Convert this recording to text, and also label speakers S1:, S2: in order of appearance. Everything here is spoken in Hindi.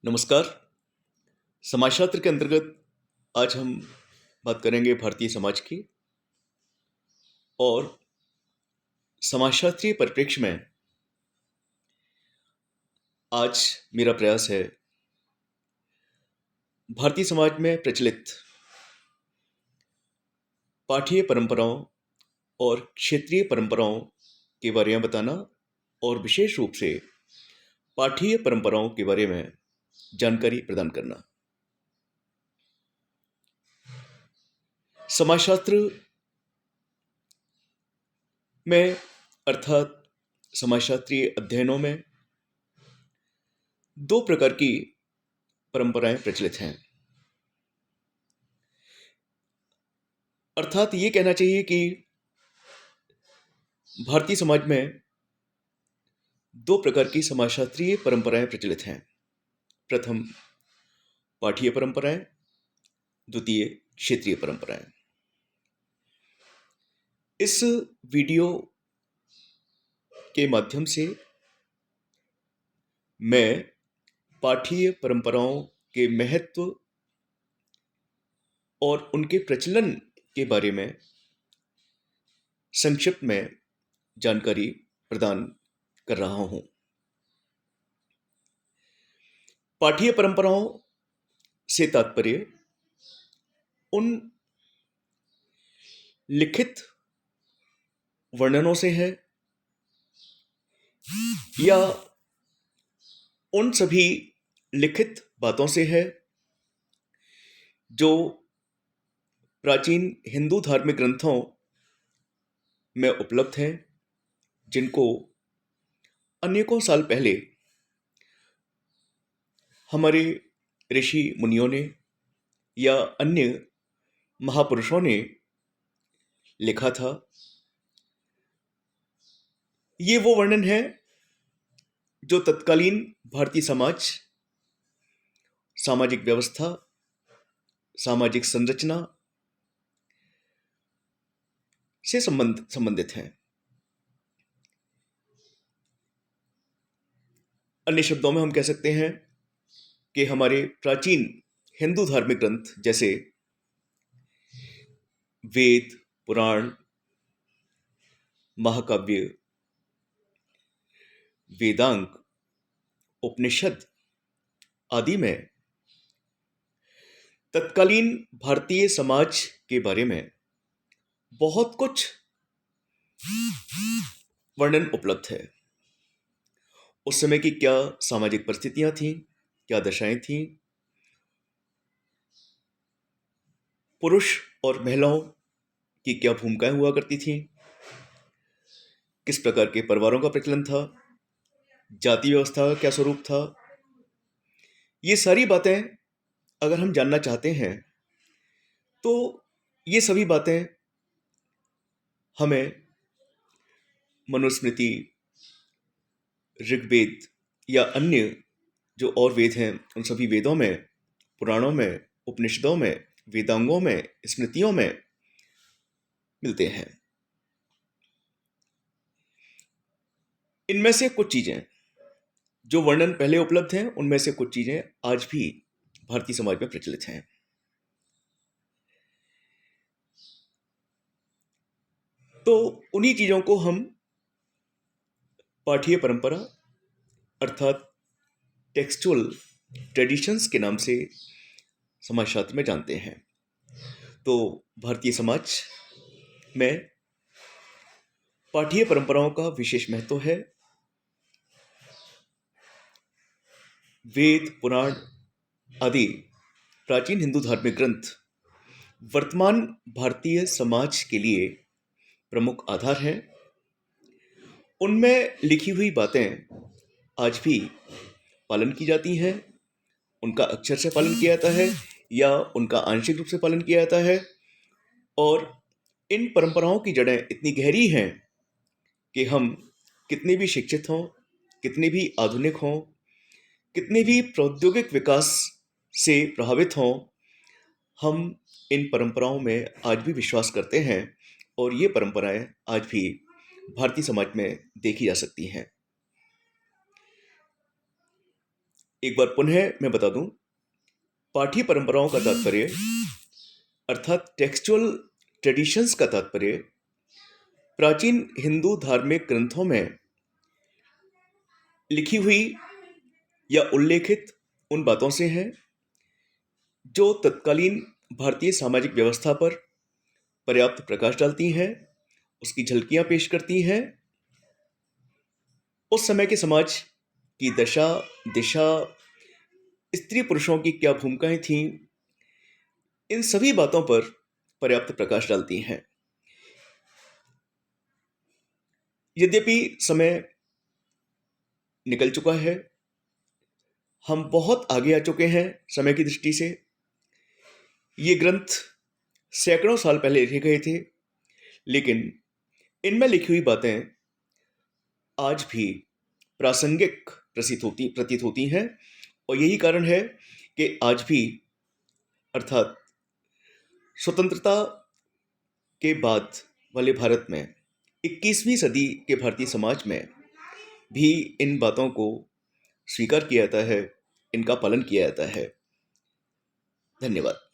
S1: नमस्कार। समाजशास्त्र के अंतर्गत आज हम बात करेंगे भारतीय समाज की और समाजशास्त्रीय परिप्रेक्ष्य में आज मेरा प्रयास है भारतीय समाज में प्रचलित पाठीय परंपराओं और क्षेत्रीय परंपराओं के बारे में बताना और विशेष रूप से पाठीय परंपराओं के बारे में जानकारी प्रदान करना। समाजशास्त्र में अर्थात समाजशास्त्रीय अध्ययनों में दो प्रकार की परंपराएं प्रचलित हैं। अर्थात ये कहना चाहिए कि भारतीय समाज में दो प्रकार की समाजशास्त्रीय परंपराएं प्रचलित हैं। प्रथम पाठीय परंपराएं, द्वितीय क्षेत्रीय परंपराएं। इस वीडियो के माध्यम से मैं पाठीय परंपराओं के महत्व और उनके प्रचलन के बारे में संक्षिप्त में जानकारी प्रदान कर रहा हूं। पाठीय परंपराओं से तात्पर्य उन लिखित वर्णनों से है या उन सभी लिखित बातों से है जो प्राचीन हिंदू धार्मिक ग्रंथों में उपलब्ध हैं, जिनको अनेकों साल पहले हमारे ऋषि मुनियों ने या अन्य महापुरुषों ने लिखा था। ये वो वर्णन है जो तत्कालीन भारतीय समाज, सामाजिक व्यवस्था, सामाजिक संरचना से संबंधित हैं। अन्य शब्दों में हम कह सकते हैं कि हमारे प्राचीन हिंदू धार्मिक ग्रंथ जैसे वेद, पुराण, महाकाव्य, वेदांग, उपनिषद आदि में तत्कालीन भारतीय समाज के बारे में बहुत कुछ वर्णन उपलब्ध है। उस समय की क्या सामाजिक परिस्थितियां थीं, क्या दशाएं थीं, पुरुष और महिलाओं की क्या भूमिकाएं हुआ करती थीं, किस प्रकार के परिवारों का प्रचलन था, जाति व्यवस्था का क्या स्वरूप था। ये सारी बातें अगर हम जानना चाहते हैं तो ये सभी बातें हमें मनुस्मृति, ऋग्वेद या अन्य जो और वेद हैं उन सभी वेदों में, पुराणों में, उपनिषदों में, वेदांगों में, स्मृतियों में मिलते हैं। इनमें से कुछ चीजें जो वर्णन पहले उपलब्ध हैं, उनमें से कुछ चीजें आज भी भारतीय समाज में प्रचलित हैं। तो उन्हीं चीजों को हम पाठीय परंपरा अर्थात टेक्सचुअल ट्रेडिशंस के नाम से समाजशास्त्र में जानते हैं। तो भारतीय समाज में पाठीय परंपराओं का विशेष महत्व है। वेद, पुराण आदि प्राचीन हिंदू धार्मिक ग्रंथ वर्तमान भारतीय समाज के लिए प्रमुख आधार हैं। उनमें लिखी हुई बातें आज भी पालन की जाती हैं। उनका अक्षर से पालन किया जाता है या उनका आंशिक रूप से पालन किया जाता है। और इन परंपराओं की जड़ें इतनी गहरी हैं कि हम कितने भी शिक्षित हों, कितने भी आधुनिक हों, कितने भी प्रौद्योगिक विकास से प्रभावित हों, हम इन परंपराओं में आज भी विश्वास करते हैं और ये परंपराएं आज भी भारतीय समाज में देखी जा सकती हैं। एक बार पुनः मैं बता दूं, पाठ्य परंपराओं का तात्पर्य अर्थात टेक्सचुअल ट्रेडिशंस का तात्पर्य प्राचीन हिंदू धार्मिक ग्रंथों में लिखी हुई या उल्लेखित उन बातों से है जो तत्कालीन भारतीय सामाजिक व्यवस्था पर पर्याप्त प्रकाश डालती हैं, उसकी झलकियां पेश करती हैं, उस समय के समाज की दशा, दिशा, स्त्री पुरुषों की क्या भूमिकाएं थीं, इन सभी बातों पर पर्याप्त प्रकाश डालती हैं। यद्यपि समय निकल चुका है, हम बहुत आगे आ चुके हैं समय की दृष्टि से। ये ग्रंथ सैकड़ों साल पहले लिखे गए थे, लेकिन इनमें लिखी हुई बातें आज भी प्रासंगिक प्रतीत होती हैं, और यही कारण है कि आज भी अर्थात स्वतंत्रता के बाद वाले भारत में 21वीं सदी के भारतीय समाज में भी इन बातों को स्वीकार किया जाता है, इनका पालन किया जाता है। धन्यवाद।